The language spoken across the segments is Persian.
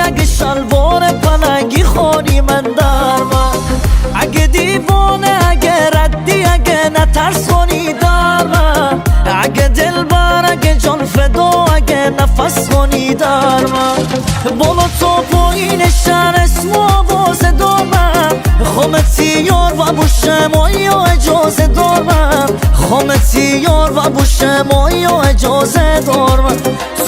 اگه شلوار پلنگی خونی من در من، اگه دیوانه اگه ردی اگه نترسونی در من، اگه دلبر اگه جان فدا اگه نفس خونی در من. بالا تو پایین شهر اسم و آواز دارم، خامتی یار و بوشم آیا اجازه دارم، خامتی یار و بوشم آیا اجازه دارم.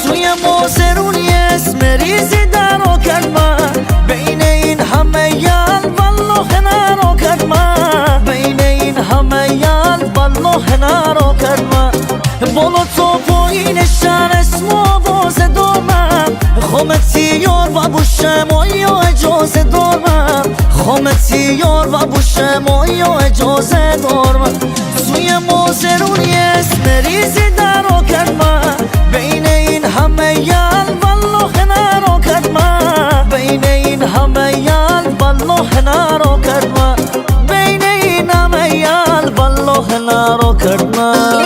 سوی مازرونی اسم ریزی درا کرد من، بین این همه یل والله نرا کرد من، بین این همه یل والله نرا کرد من. بالا تو پایین شهر اسم و آواز دارم، خامتی یار و بوشم آیا اجازه دارم، خامتی یار و بوشم آیا اجازه دارم. سوی مازرونی اسم ریزی درا کرد من، بین این همه یل والله نرا کرد من، بین این همه یل والله نرا کرد من، بین این همه یل والله نرا کرد من.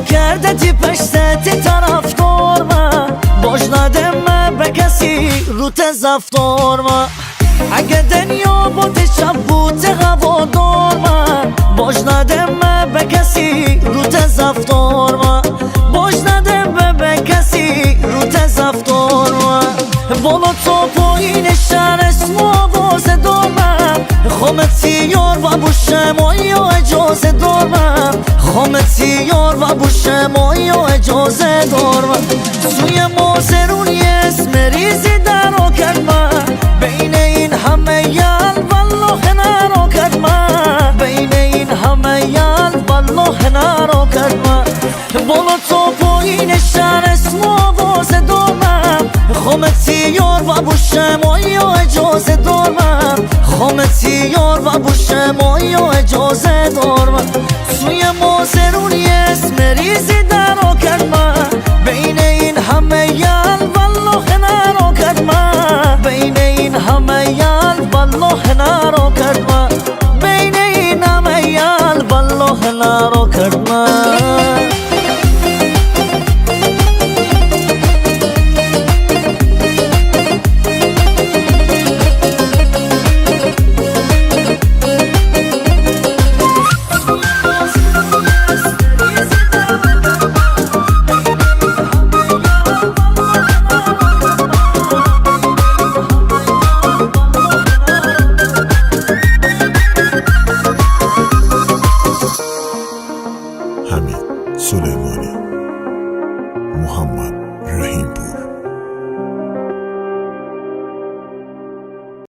کرده تی پشت تی طرفدار من، باش ندم من به کسی رو تزفتار من، اگه دنیا با تی شب بود هوادار من، باش ندم من به کسی رو تزفتار من، باش ندم من به کسی رو تزفتار من. بالا تو پایین شهر اسم و آواز دارم، خامتی یار و بوشم آیا اجازه دارم، خامتی یار و بوشم آیا اجازه دارم. سوی مازرونی اسم ریزی درا کرد من، بین این همه یل والله نرا کرد من، بین این همه یل والله نرا کرد من. بالا تو پایین شهر اسم و آواز دارم، خامتی یار و بوشم آیا اجازه دارم، خامتی یار و بوشم آیا اجازه دارم. سوی